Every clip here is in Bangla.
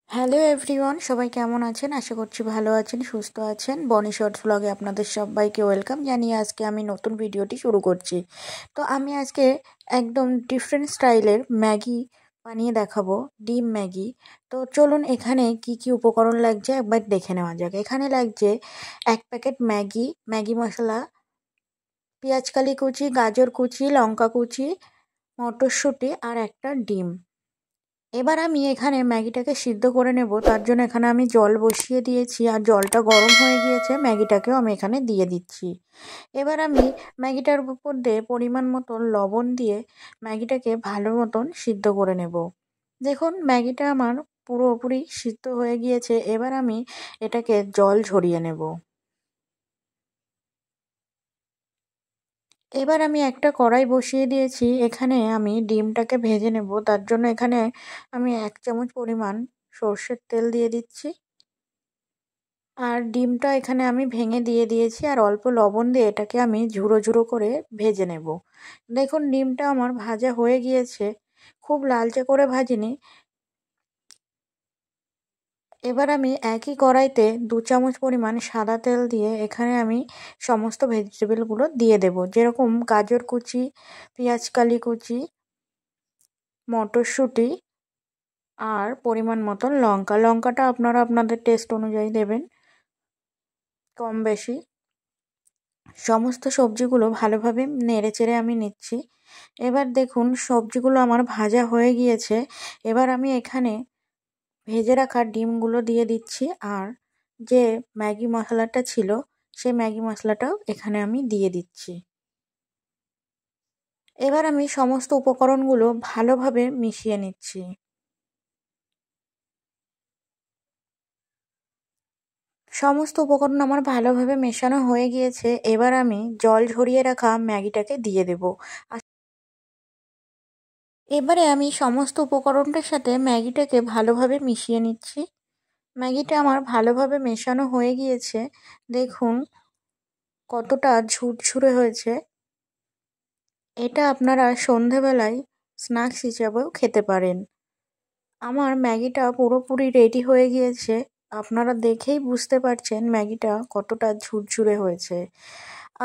হ্যালো এভরিওয়ান, সবাই কেমন আছেন? আশা করছি ভালো আছেন, সুস্থ আছেন। বনি শর্টস ব্লগে আপনাদের সবাইকে ওয়েলকাম জানিয়ে আজকে আমি নতুন ভিডিওটি শুরু করছি। তো আমি আজকে একদম ডিফারেন্ট স্টাইলের ম্যাগি বানিয়ে দেখাবো, ডিম ম্যাগি। তো চলুন এখানে কি কি উপকরণ লাগছে একবার দেখে নেওয়া যাক। এখানে লাগছে 1 প্যাকেট ম্যাগি মশলা, পেঁয়াজকালি কুচি, গাজর কুচি, লঙ্কা কুচি, মটরশুঁটি আর একটা ডিম। এবার আমি এখানে ম্যাগিটাকে সিদ্ধ করে নেব। তার জন্য এখানে আমি জল বসিয়ে দিয়েছি আর জলটা গরম হয়ে গিয়েছে। ম্যাগিটাকেও আমি এখানে দিয়ে দিচ্ছি। এবার আমি ম্যাগিটার উপর দিয়ে পরিমাণ মতন লবণ দিয়ে ম্যাগিটাকে ভালো মতন সিদ্ধ করে নেব। দেখুন ম্যাগিটা আমার পুরোপুরি সিদ্ধ হয়ে গিয়েছে। এবার আমি এটাকে জল ঝরিয়ে নেব। এবার আমি একটা কড়াই বসিয়ে দিয়েছি। এখানে আমি ডিমটাকে ভেজে নেব। তার জন্য এখানে আমি 1 চামচ পরিমাণ সর্ষের তেল দিয়ে দিচ্ছি। আর ডিমটা এখানে আমি ভেঙে দিয়ে দিয়েছি আর অল্প লবণ দিয়ে এটাকে আমি ঝুরো ঝুরো করে ভেজে নেব। দেখুন ডিমটা আমার ভাজা হয়ে গিয়েছে, খুব লালচে করে ভাজিনি। এবার আমি একই কড়াইতে 2 চামচ পরিমাণ সাদা তেল দিয়ে এখানে আমি সমস্ত ভেজিটেবলগুলো দিয়ে দেব, যেরকম গাজর কুচি, পেঁয়াজকালি কুচি, মটরশুঁটি আর পরিমাণ মতন লঙ্কাটা আপনারা আপনাদের টেস্ট অনুযায়ী দেবেন, কম বেশি। সমস্ত সবজিগুলো ভালোভাবে নেড়েচেড়ে আমি নিচ্ছি। এবার দেখুন সবজিগুলো আমার ভাজা হয়ে গিয়েছে। এবার আমি এখানে ভেজে রাখা ডিমগুলো দিয়ে দিচ্ছি আর যে ম্যাগি মশলাটা ছিল সেই ম্যাগি মশলাটাও এখানে আমি দিয়ে দিচ্ছি। এবার আমি সমস্ত উপকরণগুলো ভালোভাবে মিশিয়ে নিচ্ছি। সমস্ত উপকরণ আমার ভালোভাবে মেশানো হয়ে গিয়েছে। এবার আমি জল ঝরিয়ে রাখা ম্যাগিটাকে দিয়ে দেব। এবারে আমি সমস্ত উপকরণটার সাথে ম্যাগিটাকে ভালোভাবে মিশিয়ে নিচ্ছি। ম্যাগিটা আমার ভালোভাবে মেশানো হয়ে গিয়েছে। দেখুন কতটা ঝুরঝুরে হয়েছে। এটা আপনারা সন্ধেবেলায় স্ন্যাক্স হিসাবেও খেতে পারেন। আমার ম্যাগিটা পুরোপুরি রেডি হয়ে গিয়েছে। আপনারা দেখেই বুঝতে পারছেন ম্যাগিটা কতটা ঝুরঝুরে হয়েছে।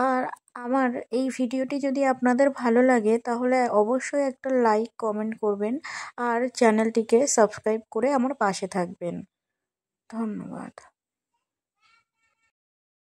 আর আমার এই ভিডিওটি যদি আপনাদের ভালো লাগে তাহলে অবশ্যই একটা লাইক কমেন্ট করবেন আর চ্যানেলটিকে সাবস্ক্রাইব করে আমার পাশে থাকবেন। ধন্যবাদ।